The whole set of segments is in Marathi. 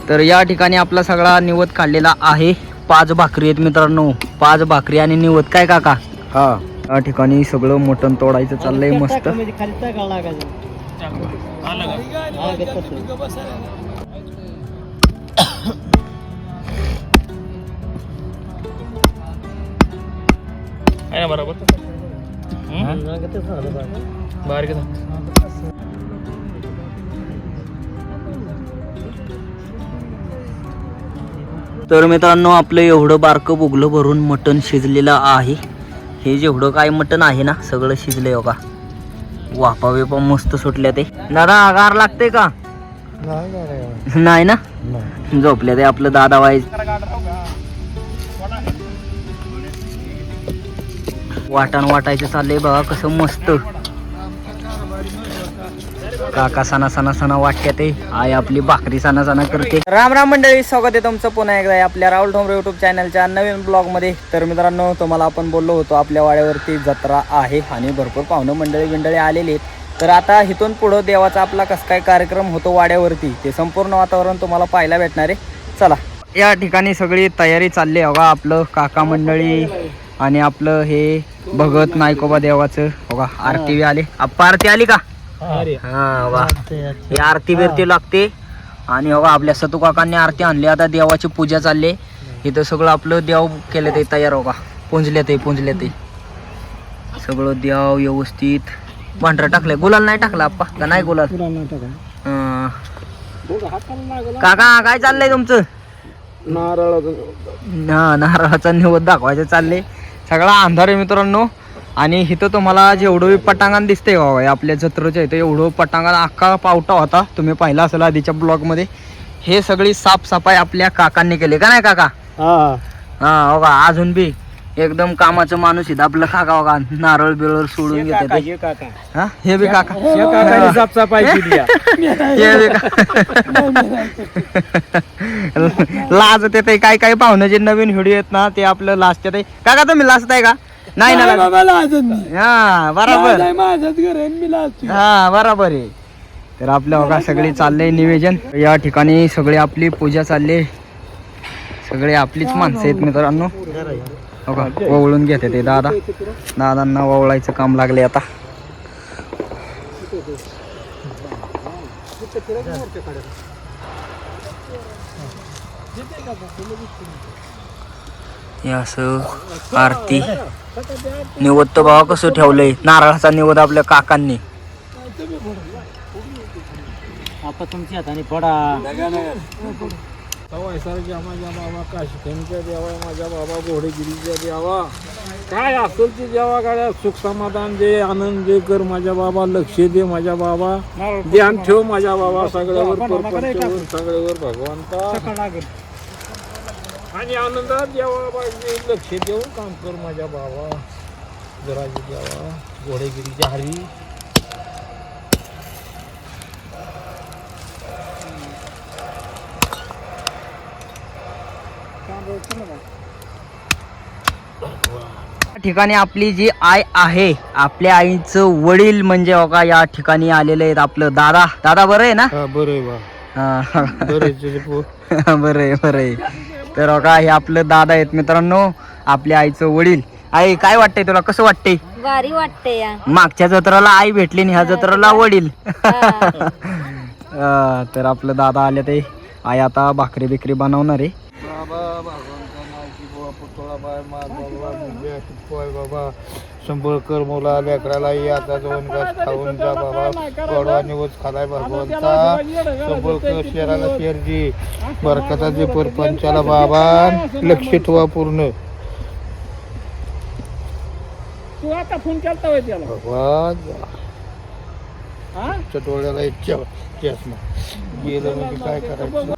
तर या ठिकाणी आपला सगळा निवद काढलेला आहे. 5 भाकरी आहेत मित्रांनो, 5 भाकरी आणि निवद काय काका. हा या ठिकाणी सगळं मटण तोडायचं चाललंय मस्त. तर मित्रांनो आपलं एवढं बारकं बुगलं भरून मटण शिजलेलं आहे. हे जेवढं काय मटण आहे ना सगळं शिजलंय बघा. वाफा बिपा मस्त सुटल्या. ते दादा गार लागते का. नाही ना झोपल्या ते आपलं दादा वाईज. वाटण वाटायचं चाललंय बघा कसं मस्त. काका सणा सणा सणा वाटते ते. आई आपली भाकरी सणा सणा करते. राम राम मंडळी, स्वागत आहे तुमचं पुन्हा एकदा आपल्या राहुल ठोंबरे युट्यूब चॅनलच्या नवीन ब्लॉग मध्ये. तर मित्रांनो तुम्हाला आपण बोललो होतो आपल्या वाड्यावरती जत्रा आहे आणि भरपूर पाहुणं मंडळी आलेली आहेत. तर आता इथून पुढं देवाचा आपला कसं काय कार्यक्रम होतो वाड्यावरती ते संपूर्ण वातावरण तुम्हाला पाहायला भेटणार आहे. चला या ठिकाणी सगळी तयारी चालली आहे बघा. आपलं काका मंडळी आणि आपलं हे भगत नायकोबा देवाचं बघा. आरती आली. आप्पा आरती आली का. हा वा, ही आरती बिरती लागते. आणि बघा आपल्या सतू काकांनी आरती आणली. आता देवाची पूजा चालली. इथं सगळं आपलं देव केलं ते तयार बघा. पुंजले ते सगळं देव व्यवस्थित. पांढरा टाकलंय. गुलाल नाही टाकला आप्पा का नाही गुलाल. काका काय चाललंय तुमचं. नारळाचा निवद दाखवायचं चाललंय. सगळा अंधार आहे मित्रांनो. आणि इथं तुम्हाला जेवढं पटांगण दिसतंय का आपल्या जत्रेच्या इथं एवढं पटांगण अख्खा पावटा होता. तुम्ही पाहिला असेल आधीच्या ब्लॉग मध्ये. हे सगळी साफसफाई आपल्या काकांनी केली का नाही काका. हा बघा अजून बी एकदम कामाचं माणूस इथं आपलं काका बघा. नारळ बिरळ सोडून घेते. हा हे बी काका साफसफाई लाज ते काय काय पाहुणे जे नवीन व्हिडिओ आहेत ना ते आपलं लास्ट येते. काका तुम्ही लाजत आहे का. नाही ना हा बरोबर. हा बरोबर आहे. तर आपल्या बघा सगळी चाललंय निवेदन. या ठिकाणी सगळी आपली पूजा चालली. सगळे आपलीच माणसं आहेत मित्रांनो. बघा ओवळून घेते ते दादांना ओवळायचं काम लागले आता. असं आरती निवद तर बाबा कसं ठेवलंय. नारळाचा निवद आपल्या काकांनी. आता तुमच्या हाताने पडा. माझ्या बाबा काशीच्या देवा, माझ्या बाबा घोडेगिरीच्या देवा, काय असेल ते देवा गाड्या सुख समाधान दे, आनंद दे कर माझ्या बाबा. लक्ष दे माझ्या बाबा. ध्यान ठेव माझ्या बाबा सगळ्यावर सगळ्यावर भगवंता. आणि आनंदात देवा पाहिजे. लक्ष देऊन काम कर माझ्या बाबा. जराजी देवा घोडेगिरीच्या हरी. ठिकाणी आपली जी आई आहे आपल्या आईचं वडील म्हणजे बघा या ठिकाणी आलेले आहेत. आपलं दादा बरं आहे ना. बरं आहे बा. बरं आहे. तर बघा हे आपलं दादा आहेत मित्रांनो. आपल्या आईचं वडील. आई काय वाटतंय तुला. कसं वाटतंय. भारी वाटते या. मागच्या जत्राला आई भेटली आणि ह्या जत्राला वडील. तर आपलं दादा आले ते. आई आता भाकरी बिकरी बनवणार आहे. बाबा शंभर कर मुला लेकराला आता दोन घास खाऊन जा बाबा. कडवा निवड खालाय भगवंता. शंभर कर शेराला शेरजी बरकता दे परपंचाला बाबा. लक्ष ठेवा पूर्ण. तू आता फोन केलता होय त्याला भगवान. डोळ्याला एक चष्मा गेलं म्हणजे काय करायचं.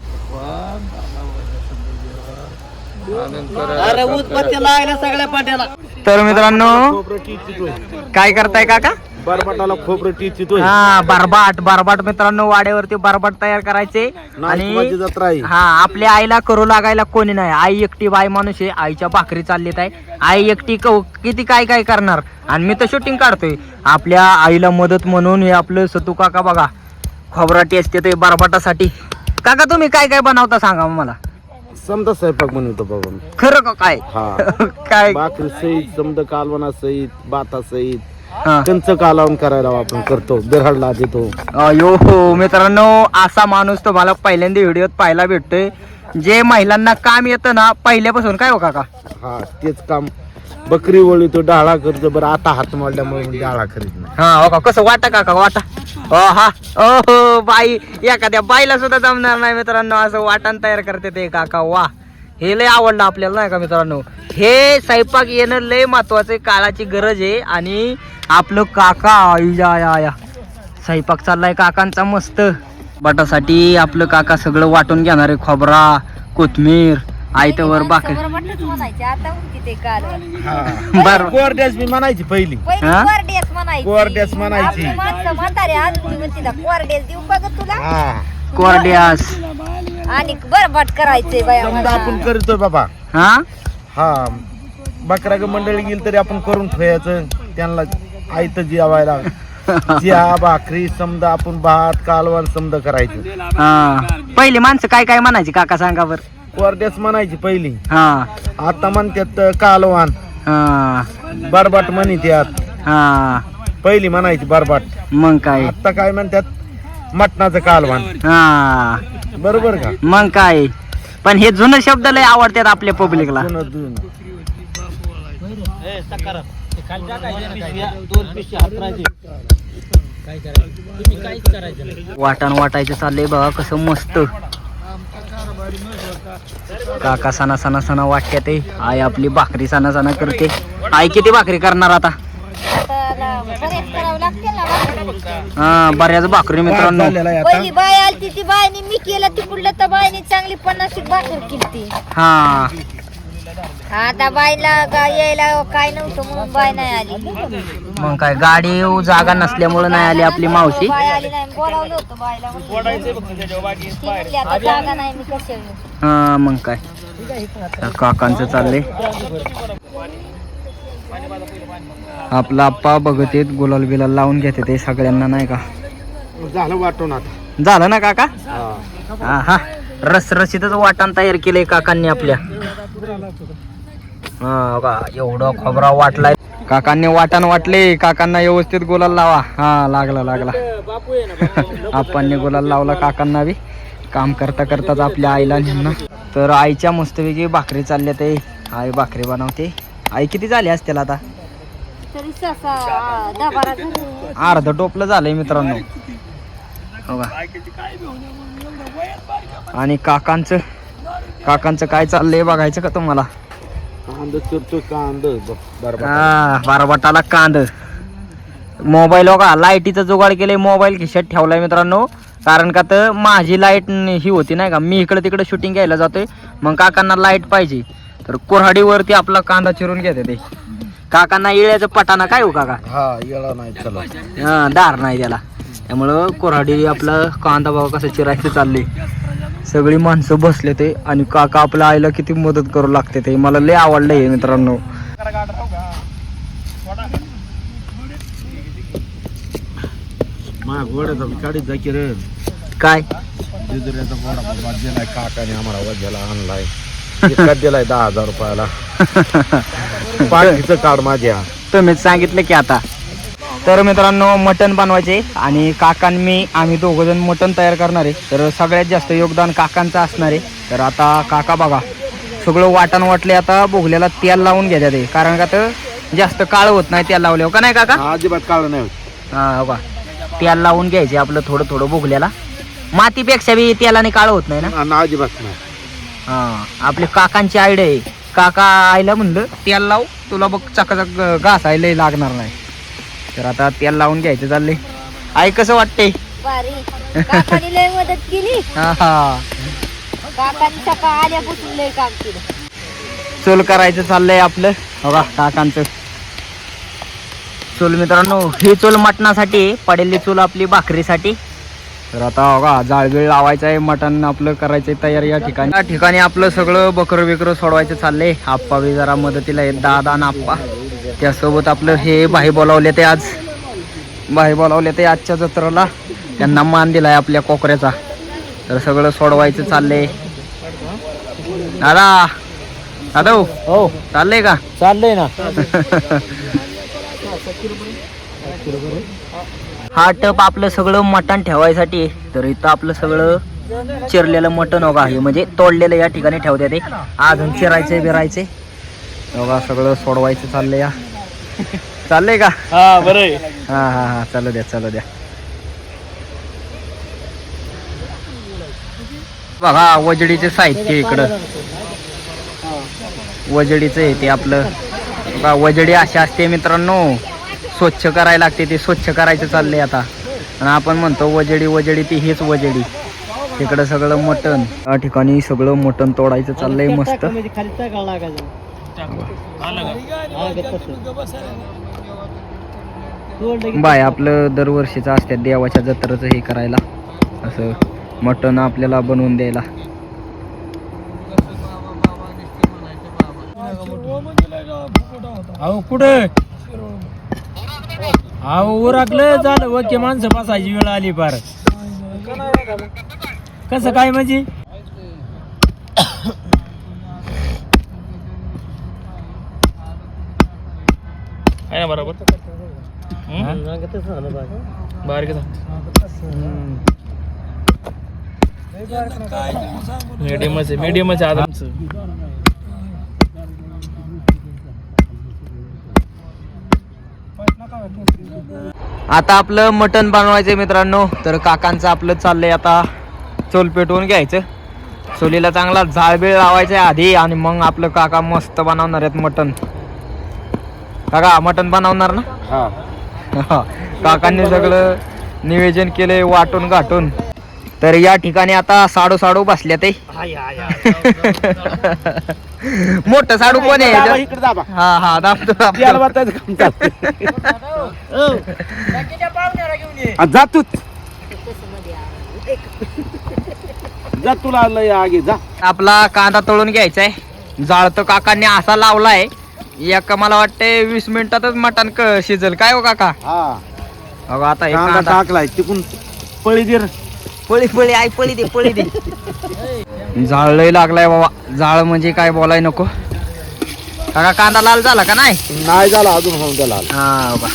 तर मित्रांनो काय करताय काका. बरबाटाला खोबरं टिचतोय. हा बारबाट मित्रांनो वाड्यावरती बारबाट तयार करायचे. आणि जत्रा आहे. हा आपल्या आईला करू लागायला कोणी नाही. आई एकटी बाई माणूस आहे. आईच्या भाकरी चाललीत आहे. आई एकटी किती काय करणार. आणि मी तर शूटिंग काढतोय. आपल्या आईला मदत म्हणून हे आपलं सतू काका बघा खोबरा टेस्ट येतोय बारबाटासाठी. काका तुम्ही काय काय बनवता सांगा मला. समजा स्वयंपाक बनवतो बाबा मी. खरं का काय? हा काय भाकरी सहित समजा कालवणा सहित भाता सहित हा. कंच कालवण करायला आपण करतो बिरहडला देतो. अयो हो मित्रांनो, असा माणूस तुम्हाला पहिल्यांदा व्हिडिओत पाहायला भेटतोय जे महिलांना काम येतं ना पहिल्यापासून. काय हो काका? हा तेच काम. बकरी वळी तो डाळा करतो. बरं आता हात मारल्यामुळे मी डाळा करीत नाही. हा हो का, कसं वाटा काका वाटा? हा हो बाई, एखाद्या बाईला सुद्धा जमणार नाही मित्रांनो असं वाटण तयार करते ते काका. वा, हे लय आवडलं आपल्याला नाही का मित्रांनो. हे स्वयंपाक येणं लय महत्वाचं, काळाची गरज आहे. आणि आपलं काका या स्वयंपाक चाललाय काकांचा मस्त. बटासाठी आपलं काका सगळं वाटून घेणार आहे. खोबरा, कोथमीर, आयतवर बाकी. बर कोरड्यास मी म्हणायची पहिली. हा? कोरड्यास म्हणायची. हा कोरड्यास आणि बरबाट करायचंय समजा आपण करतोय बाबा. हा हा बकरा मंडळी गेली तरी आपण करून ठेवायचं त्यांना आयत जेवायला. ज्या भाकरी समजा आपण भात कालवण समजा करायचं. हा. पहिली माणसं काय काय म्हणायची काका सांगा बर. कोरड्यास म्हणायची पहिली. हा आता म्हणतात कालवण. हा बरबाट म्हणतात. हा. पहिली म्हणायची बरबाट. मग काय? आता काय म्हणतात मटणाचं कालवण. हा बरोबर का? मग काय. पण हे जुनं शब्द लय आवडतात आपल्या पब्लिकला. जुनं जुनं. वाटण वाटायचं चाललंय बघा कसं मस्त. काका सणा सणा सणा वाटत्यात आहे. आई आपली भाकरी सणा सणा करते. आई किती भाकरी करणार आता? हा बऱ्याच भाकरी मित्रांनो. झालेला आहे आता. पहिली बाय आलती ती बायनी मी केलं तिकडलं तर बायनी चांगली 50 भाकर केली. हा आता बायला यायला काय नव्हतं म्हणून बाय नाही आली. मग काय, गाडी जागा नसल्यामुळे नाही आली आपली मावशी. बाय आली नाही, बोलावलं होतं बायला म्हणलं. ती म्हणली आता जागा नाही मी कशाला. हा मग काय. तर काकांचं चाललंय. आपला आप्पा बघत येत गुलाल बिलाल लावून घेते ते सगळ्यांना नाही का. झालं वाटून आता. झालं ना काका? हा. हा रसरशीतच वाटण तयार केलंय काकांनी आपल्या. हा का, एवढं खोबरा वाटलाय काकांनी. वाटण वाटले काकांना व्यवस्थित गुलाल लावा. हा लागला आप्पांनी गुलाल लावला काकांना बी. काम करता करताच आपल्या आईला न्यांना. तर आईच्या मस्तपैकी भाकरी चालल्या ते. आई भाकरी बनवते. आई किती झाली असतील आता? तरी 10-12 झाले. अर्ध टोपलं झालंय मित्रांनो हो का. आणि काकांचं काय चाललंय बघायचं का तुम्हाला? कांदा चिरतो कांदा. हा बारबटाला कांद. मोबाईल बघा लाईटीचं जुगाड केलंय. मोबाईल खिशात ठेवलाय मित्रांनो. कारण का तर माझी लाईट ही होती नाही का, मी इकडे तिकडे शूटिंग घ्यायला जातोय. मग काकांना लाईट पाहिजे तर कुऱ्हाडीवरती आपला कांदा चिरून घेते ते. काकांना इळ्याचं पटाना काय हो काका? हा येळा नाही चला. हा दार नाही त्याला. त्यामुळं कुऱ्हाडी आपलं कांदा बघा कसं चिरायचं चाललंय. सगळी माणसं बसले ते. आणि काका आपल्या आईला किती मदत करू लागते ते. मला लय आवडलं हे मित्रांनो. काढीत जा की रे. काय जेजुरीचा वडापाव दिलाय काकाने आम्हाला वजाला आणलाय. इतका दिलाय 10,000 रुपयाला. बाकीचं कार्ड माझ्या. तुम्हीच सांगितलं की आता. तर मित्रांनो मटण बनवायचे आणि आम्ही दोघ जण मटण तयार करणार आहे. तर सगळ्यात जास्त योगदान काकांचं असणार आहे. तर आता काका बघा सगळं वाटण वाटले. आता भोगल्याला तेल लावून घ्या ते. कारण का तर जास्त काळ होत नाही तेल लावल्यावर का नाही काका? अजिबात काळ नाही होत. हा बघा तेल लावून घ्यायचे आपलं थोडं थोडं भोगल्याला. मातीपेक्षा बी तेलाने काळ होत नाही ना. अजिबात नाही. हा आपली काकांची आयडिया आहे. काका आईला म्हणलं तेल लाव तुला बघ चकाचक घासायला लागणार नाही. तर आता तेल लावून घ्यायचं चाललंय. आई कसं वाटतंय? बारी काकाने लय मदत केली. हा हा काकाने सकाळ आल्यापासून लय काम केलं. चूल करायचं चाललंय आपलं बघा काकांचं. चूल मित्रांनो ही चूल मटणासाठी पडेली चूल आपली भाकरीसाठी. तर आता बघा जाळबीळ लावायचं आहे. मटण आपलं करायचं तयारी या ठिकाणी. या ठिकाणी आपलं सगळं बकरं बिकरं सोडवायचं चाललंय. आप्पा बी जरा मदतीला आहेत. दादा आणि आप्पा. त्यासोबत आपलं हे भाई बोलावले ते आजच्या जत्रेला. त्यांना मान दिलाय आपल्या कोकऱ्याचा. तर सगळं सोडवायचं चाललंय. दादा दादा हो चाललंय का? चाललंय ना. हा टप आपलं सगळं मटण ठेवायसाठी आहे. तर इथं आपलं सगळं चिरलेलं मटण बघा हे म्हणजे तोडलेलं या ठिकाणी ठेवते ते. अजून चिरायचे बिरायचे बघा सगळं सोडवायचं चाललंय. या चाललंय का? हा बरं. हा हा हा चालू द्या चालू द्या. बघा वजडीचे साहित्य इकडं वजडीचं आहे ते आपलं बघा. वजडी अशी असते मित्रांनो, स्वच्छ करायला लागते. ते स्वच्छ करायचं चाललंय आता. आणि आपण म्हणतो वजडी वजडी ती हेच वजडी. तिकडं सगळं मटण या ठिकाणी सगळं मटण तोडायचं चाललंय मस्त. बाय आपलं दरवर्षीचं असतात देवाच्या जत्रेचं हे करायला असं मटण आपल्याला बनवून द्यायला. अहो कुठे अहो उरकलं झालं ओके. माणसं बसायची वेळ आली पार. कसं काय म्हणजे आहे ना बरोबर. मीडियमच आरामचं. आता आपलं मटण बनवायचंय मित्रांनो. तर काकांचं आपलं चाललंय आता चूल पेटवून घ्यायचं. चुलीला चांगला झाळबीळ लावायचा आधी आणि मग आपलं काका मस्त बनवणार आहेत मटण. काका मटण बनवणार ना? हा काकांनी सगळं नियोजन केलंय वाटून गाठून. तर या ठिकाणी आता साडू साडू बसल्या ते. मोठं साडू कोण आहे? हा हा दाबतो जातो जा तुला आगे जा. आपला कांदा तळून घ्यायचा आहे. जाळ तर काकांनी असा लावलाय एका मला वाटते 20 मिनिटातच मटण शिजल काय हो काका? हा आता कांदा टाकलाय तिकून पळी दे पळी पळी आई पळी दे पळी दे. जाळ लय लागलाय बाबा. जाळ म्हणजे काय बोलाय नको. काका कांदा लाल झाला का नाही? नाही झाला अजून होऊन त्याला. हा बाबा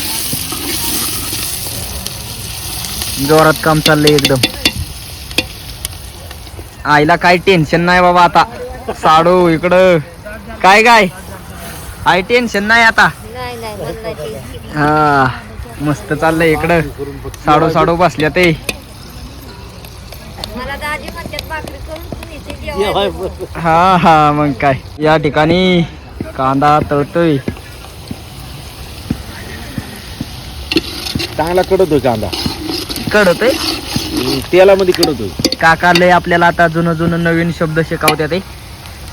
जोरात काम चाललंय एकदम. आईला काही टेन्शन नाही बाबा आता. साडू इकडं काय काय आई टेन्शन नाही आता. नाही नाही बनवायची. हा मस्त चाललंय इकडं. साडू साडू बसल्या ते. मला दाजी म्हणतात भाकरी करून तुम्ही इथे जेवायला. हा हा मग काय. या ठिकाणी कांदा तळतोय. चांगला कडतोय कांदा. कडतोय तेलामध्ये कडतोय. काका लय आपल्याला आता जुनं जुनं नवीन शब्द शिकवत्या ते.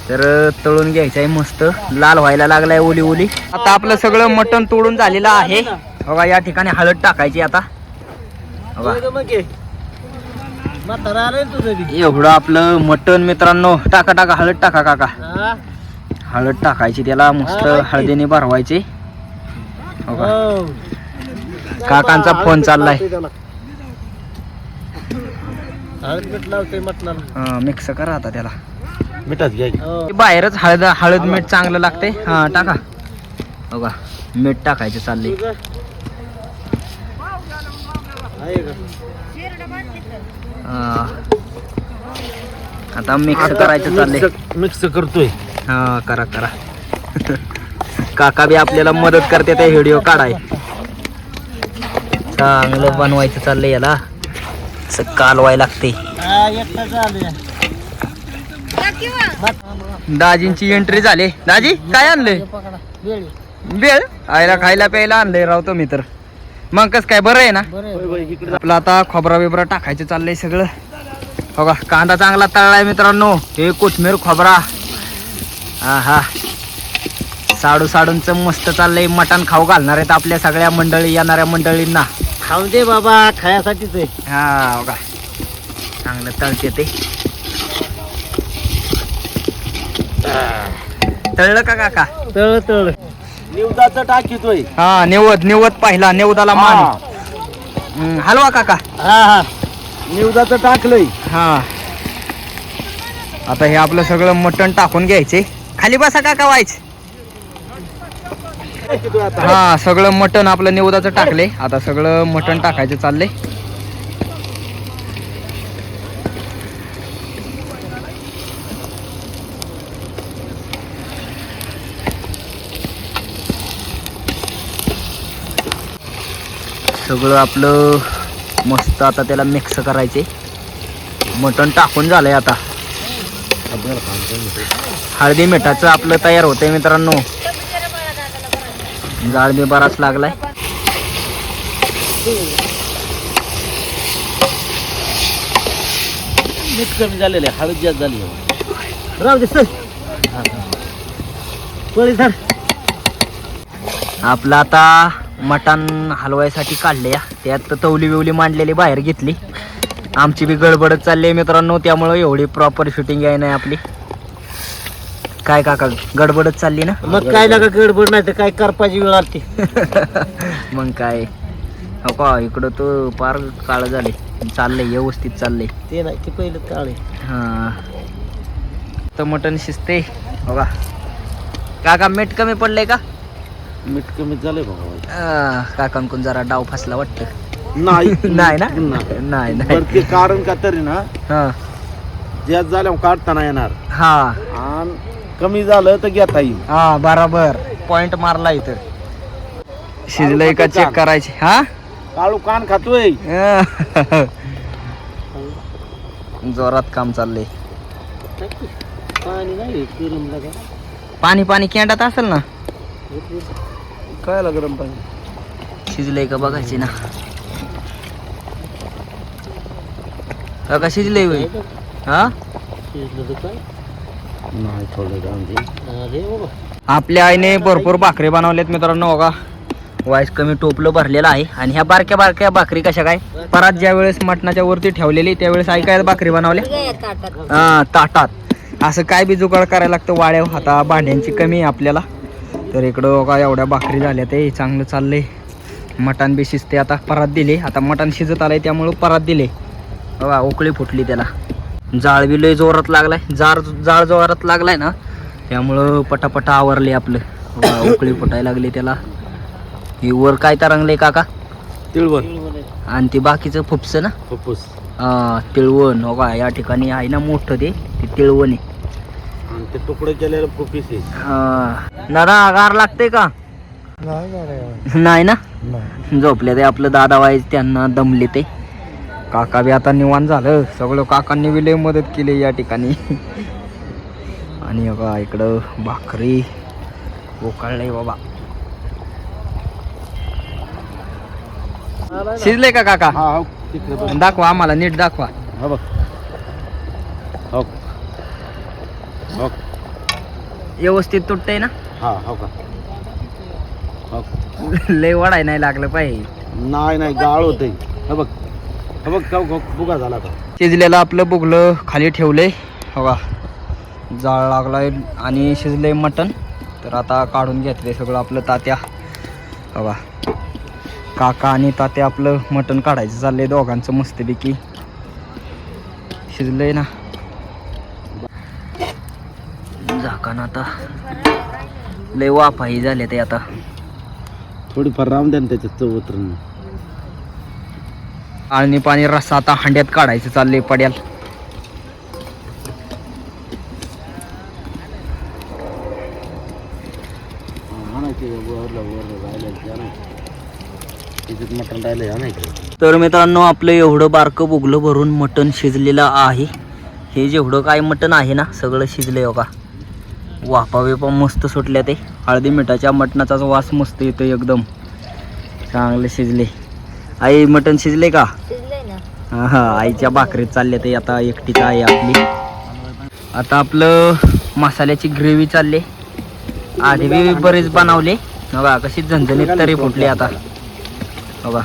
तर तळून घ्यायचं आहे मस्त. लाल व्हायला लागलाय ओली ओली. आता आपलं सगळं मटण तोडून झालेलं आहे बघा. या ठिकाणी हळद टाकायची आता बघा. एवढं आपलं मटण मित्रांनो. टाका टाका हळद टाका काका. हळद टाकायची त्याला मस्त हळदीने भरवायची बघा. काकांचा फोन चाललाय. मिक्स करा आता त्याला. मिठात घ्या बाहेरच हळद मीठ चांगलं लागते. हा टाका बघा. मीठ टाकायचं चाललंय. आता मिक्स करायचं चाललंय. मिक्स करतोय. हा करा करा. काका बी आपल्याला मदत करते ते व्हिडिओ काढाय. चांगलं बनवायचं चाललंय याला. कालवाय लागते. दाजींची एंट्री झाली. दाजी काय आणलंय? बेळ आयला खायला प्यायला आणलंय राव तुम्ही तर. मग कस काय बरं आहे ना? आपलं आता खोबरा बिबरा टाकायचं चाललंय सगळं बघा. कांदा चांगला तळलाय मित्रांनो. हे कोथमीर खोबरा. हा हा साडू साडूंचं मस्त चाललंय. मटण खाऊ घालणार आहेत आपल्या सगळ्या मंडळी येणाऱ्या मंडळींना. खाऊन दे बाबा खायासाठीच आहे. हा बघा चांगलं तळते ते. तळलं का काका? तळ तळ निवदाचं टाकीतोय. हा निवद निवद पाहिला. निवदाला मान. हलवा काका. हा हा निवदाचं टाकलंय. हा आता हे आपलं सगळं मटण टाकून घ्यायचे. खाली बसा काका व्हायचं. हा सगळं मटण आपलं निवदाचं टाकले. आता सगळं मटण टाकायचं चाललंय. सगळं आपलं मस्त आता त्याला मिक्स करायचे. मटण टाकून झालंय. आता हळदी मिठाचं आपलं तयार होतंय मित्रांनो. जाळ बी बराच लागलाय. मीठ कमी झालेलं आहे, हळद जास्त झाली आहे. आपलं आता मटण हलवायसाठी काढले. त्यात तवली बिवली मांडलेली बाहेर घेतली. आमची बी गडबडच चालली आहे मित्रांनो, त्यामुळं एवढी प्रॉपर शूटिंग आहे नाही आपली. काय काका गडबडच चालली ना. मग काय लागा गडबड नाही तर काय करपाची वेळ आली. मग काय हो का इकडं तो पार काळ झाले. चाललंय व्यवस्थित चाललंय. ते नाही ते पहिलं काळे. हा तर मटण शिजते बघा. काका मीठ कमी पडलंय का. मीठ कमी झालंय बाबा. काकांकडून जरा डाव फसला वाटतं. नाही नाही ना नाही. नाही बरं नाही. ते कारण का तरी ना हा जास्त झाल्यावर काढताना येणार हा आणि कमी झालं तर घेता येईल. हा बराबर पॉइंट मारला इथं. शिजलंय का चेक करायचे. हा काळू कान खातोय. जोरात काम चाललंय. पाणी नाही गरम लागा. पाणी पाणी केंडात असेल ना. काय गरम पाणी. शिजलंय का बघायचे ना. का शिजलंय होय. हा नाही थोडं अरे बाबा. आपल्या आईने भरपूर भाकरी बनवल्यात मित्रांनो. बघा वाईस कमी टोपलं भरलेलं आहे. आणि ह्या बारक्या बारक्या भाकरी कशा काय परत ज्या वेळेस मटणाच्या वरती ठेवलेली त्यावेळेस आई काय भाकरी बनवल्या हा ताटात. असं काय बी जुगाड करायला लागतं वाड्यावर. आता भांड्यांची कमी आहे आपल्याला. तर इकडं बघा एवढ्या भाकरी झाल्या. ते चांगलं चाललंय. मटण बी शिजते. आता परात दिले. आता मटण शिजत आलंय त्यामुळं परात दिले. बघा उकळी फुटली त्याला. जाळ बी लय जोरात लागलाय. जाळ जोरात लागलाय ना त्यामुळं पटापटा आवरले आपलं. बघा उकळी फुटायला लागली त्याला. ही वर काय तरंगले काका. तिळवण आणि ते बाकीचं फुपस ना. फुफ्फुस तिळवण. हो का या ठिकाणी आहे ना मोठं ते तिळवण आहे. आणि ते तुकडे केलेलं फुफ्फुस आहे. दादा गार लागते का. नाही ना झोपले ते आपलं दादा वाईज त्यांना दमले ते. काका बी आता निवांत झालं. सगळं काकांनी बी लय मदत केली या ठिकाणी. आणि बघा इकडं भाकरी उकळलंय बाबा. शिजले का काका. हा हो तिकडे बघ. दाखवा आम्हाला नीट दाखवा. हा बघ हो हो व्यवस्थित तुटतंय ना. हा हो का हो. लय वडाय नाही लागलं पाहिजे. नाही नाही गाळ होते. हा बघ हा बघ का बुगा झाला का. शिजलेलं आपलं बुगलं खाली ठेवलंय. बघा जाळ लागलाय आणि शिजलंय मटण. तर आता काढून घेतलंय सगळं आपलं तात्या. बघा काका आणि तात्या आपलं मटण काढायचं चाललंय दोघांचं मस्तपैकी. शिजलंय ना. झाकण आता लय वाफाही झाले ते. आता थोडीफार राम द्या ना त्याच्यात चव उतरून. आळणी पाणी रस्सा आता हांड्यात काढायचं चाललंय पड्याल. मटण राहिलं. तर मित्रांनो आपलं एवढं बारकं बुगलं भरून मटण शिजलेलं आहे. हे जेवढं काय मटण आहे ना सगळं शिजलंय. बघा वाफा वेपा मस्त सुटल्या. ते हळदी मिठाच्या मटणाचाच वास मस्त येतो एकदम. चांगलं शिजले. आई मटण शिजले का. हा आईच्या भाकरीत चालले ते. आता एकटीच आहे आपली. आता आपलं मसाल्याची ग्रेव्ही चालली. आधी बी बरेच बनवले. बघा कशी झणझणीत तरी फुटली आता. बघा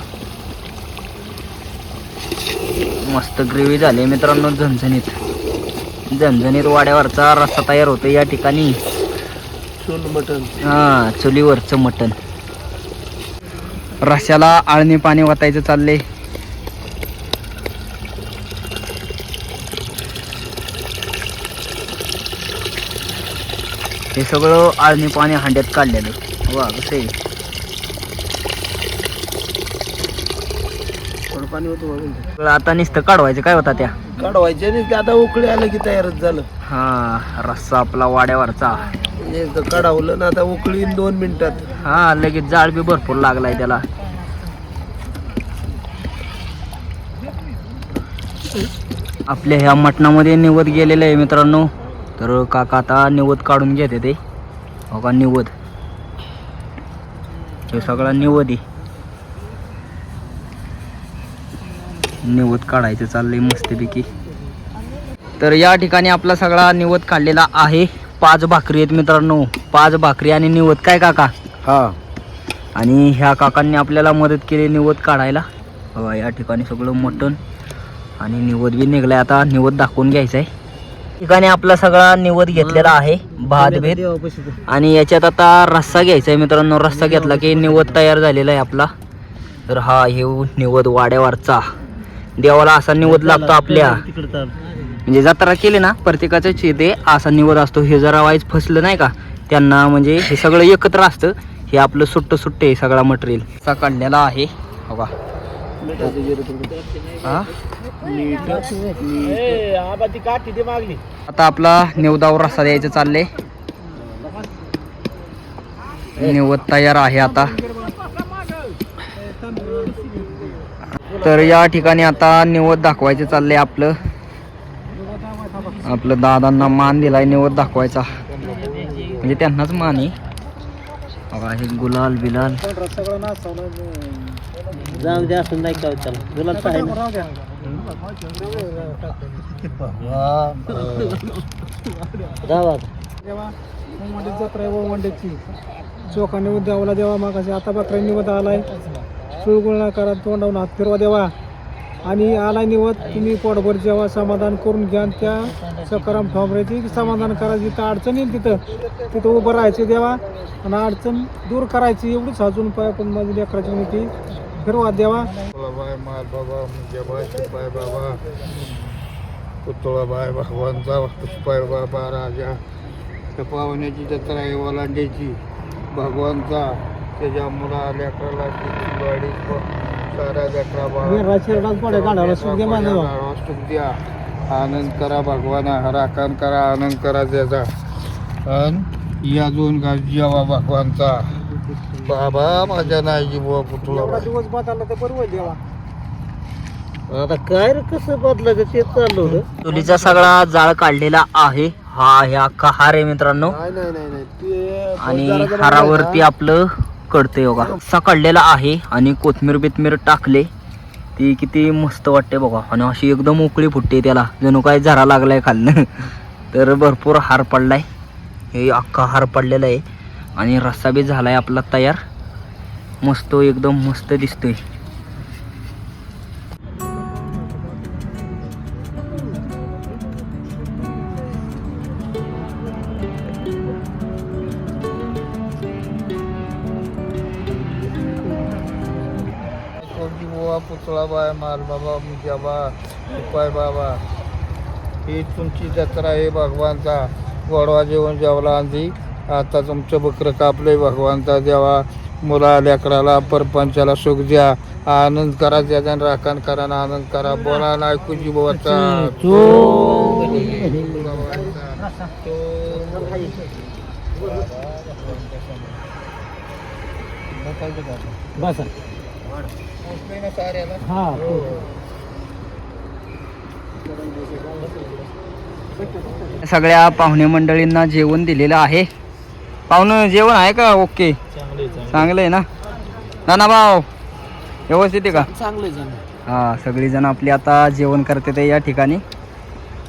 मस्त ग्रेव्ही झाली मित्रांनो. झणझणीत झणझणीत वाड्यावरचा रस्सा तयार होतो या ठिकाणी. मटण हा चुलीवरचं मटण. रश्याला आळणी पाणी वाटायचं चाललंय. हे सगळं आळणी पाणी हांड्यात काढलेलं. वा कसं आहे. थोडं पाणी होतं सगळं आता नुसतं काढवायचं. काय होता त्या काढवायचे नाही ते आता उकळी आलं की तयारच झालं. हा रस्सा आपला वाड्यावरचा. एकदा काढावलं ना आता उकळी 2 मिनिटात. हा लगेच जाळ बी भरपूर लागलाय त्याला. आपल्या ह्या मटणामध्ये निवद गेलेलं आहे मित्रांनो. तर काका आता निवद काढून घेते ते. बघा निवद, हे सगळा निवद आहे. निवद काढायचं चाललंय मस्तपैकी. तर या ठिकाणी आपला सगळा निवद काढलेला आहे. 5 भाकरी आहेत मित्रांनो. 5 भाकरी आणि निवद. काय काका? हा आणि ह्या काकांनी आपल्याला मदत केली निवद काढायला. बघा या ठिकाणी सगळं मटण आणि निवद बी निघलाय. आता निवद दाखवून घ्यायचं आहे. ठिकाणी आपला सगळा निवद घेतलेला आहे. भात भेद आणि याच्यात आता रस्सा घ्यायचा आहे मित्रांनो. रस्सा घेतला की निवद तयार झालेला आहे आपला. तर हा हे निवद वाड्यावरचा. देवाला असा निवद लागतो आपल्या. म्हणजे जत्रा केली ना प्रत्येकाचं ते असा निवद असतो. हे जरा वाईज फसलं नाही का त्यांना, म्हणजे हे सगळं एकत्र असतं. हे आपलं सुट्ट आहे सगळा मटेरियल असा काढलेला आहे. बघा हा आता आपला निवदावर रस्सा द्यायचं चाललंय. निवद तयार आहे आता. तर या ठिकाणी आता निवद दाखवायचं चाललंय आपलं. आपलं दादांना मान दिलाय निवद दाखवायचा, म्हणजे त्यांनाच मान आहे. बघा हे गुलाल बिलाल जाऊ द्या असं नाही काय त्याला गुलाब चोखा निवड द्यावाला देवा मागाशी. आता बकरा निवड आलाय. चुळगुळणा करा, तोंडावून हात फिरवा देवा. आणि आलाय निवद तुम्ही पोटभर जेव्हा समाधान करून घ्या. त्या सकाराम ठोंबऱ्याची समाधान करायची. तिथं अडचण येईल तिथं उभं राहायचं देवा आणि अडचण दूर करायची. एवढीच अजून पाय पण माझी लेकराची होती फिरवा देवा. बाबा पुतळा बाय भगवानचा पुष्पाय बाबा राजा. त्या पाहुण्याची जत्रा आहे ओलांड्याची भगवानचा. त्याच्या मुला लेकराला गाडी साऱ्या जत्रा द्या. आनंद करा भगवान. राखण करा, आनंद करा त्याचा. आणि या 2 गाव जेवा भगवानचा. बाबा माझ्या नाही बुवा पुतळा दिवस बदलला तर बरोबर देवा. आता काय कसं बदलायचं ते चाललं होतं. चुलीचा सगळा जाळ काढलेला आहे. हा हे अख्खा हार आहे मित्रांनो. नाही आणि हारावरती आपलं कडते बघा असा काढलेला आहे. आणि कोथमीर बिथमीर टाकले. ती किती मस्त वाटते बघा. आणि अशी एकदम उकळी फुटते त्याला, जणू काय झरा लागलाय खालनं. तर भरपूर हार पडलाय. हे अख्खा हार पडलेला आहे. आणि रस्सा बी झालाय आपला तयार. मस्त एकदम मस्त दिसतोय. पुतळा बाय माल बाबा मुजाबा उपाय बाबा. ही तुमची जत्रा आहे भगवानचा. गोडवा जेवण जेवला आधी. आता तुमचं बकरं कापलंय भगवानचा देवा. मुला लेकराला परपंचाला सुख द्या. आनंद करा त्याचा राखण करा ना आनंद करा. बोला ना ऐकू जीवाचा बसा. सगळ्या पाहुणे मंडळींना जेवण दिलेलं आहे. पाहुणं जेवण आहे का? ओके चांगलं आहे ना नाना भाऊ? व्यवस्थित आहे का? चांगलं. हा सगळीजण आपली आता जेवण करते ते या ठिकाणी.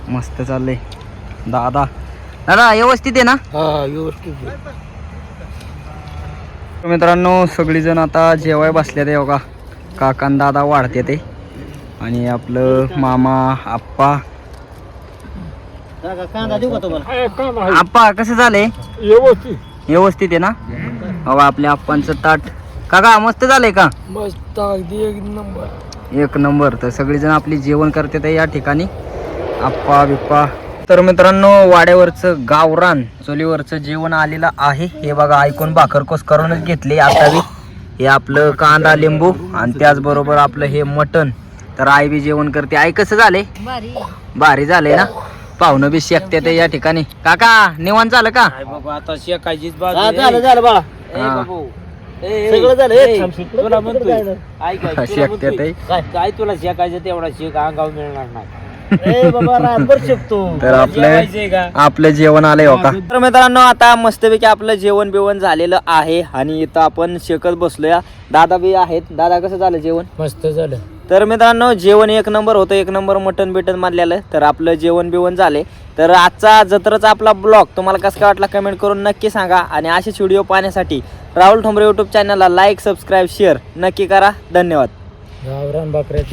मस्त चाललंय. दादा व्यवस्थित आहे ना? हा व्यवस्थित. मित्रांनो सगळीजण आता जेवाय बसले ते बघा. काकान दादा वाढते ते. आणि आपलं मामा आप्पा. आप्पा कसं झालंय? व्यवस्थित आहे ना? बघा आपल्या आप्पांचं ताट. काका मस्त झालंय का? मस्त अगदी 1 नंबर. 1 नंबर. तर सगळीजण आपली जेवण करते ते या ठिकाणी. आप्पा बिप्पा तर मित्रांनो वाड्यावरचं गावरान चुलीवरचं जेवण आलेलं आहे. हे बघा ऐकून भाकर कोस करूनच घेतली आता बी. हे आपलं कांदा लिंबू आणि त्याचबरोबर आपलं हे मटण. तर आई बी जेवण करते. आई कसं झाले? भारी झाले ना. पाहुणं बी शेकते ते या ठिकाणी. काका निवांत झालं का? बाबा आता शेकायचीच बाजू हा, आहे. झालं झालं बाळा हा. सगळं झालं ए, तुला म्हणतोय ऐक ऐक, तुला शेकते म्हणतोय. ते. काय तुला शेकायचं तेवढा शेक अंगावर मिळणार नाही. ए बाबा रातभर शिकतो. तर जेवायचंय का? आपलं जेवण आलंय हो का. तर मित्रांनो आता मस्तपैकी आपलं जेवण बिवण झालेलं आहे आणि इथं आपण शेकत बसलोया. दादा बी आहेत. दादा कसं झालं जेवण? मस्त झालं. तर मित्रांनो जेवण एक नंबर होतं. एक नंबर मटन बिटन मारलेलं. तर आपलं जेवण बिवण झाले. तर आजचा जत्राचा आपला ब्लॉग तुम्हाला कसं काय वाटला कमेंट करून नक्की सांगा. आणि असेच व्हिडिओ पाहण्यासाठी राहुल ठोंबरे यूट्यूब चॅनलला लाईक सबस्क्राईब शेअर नक्की करा. धन्यवाद. गावरान बकऱ्याची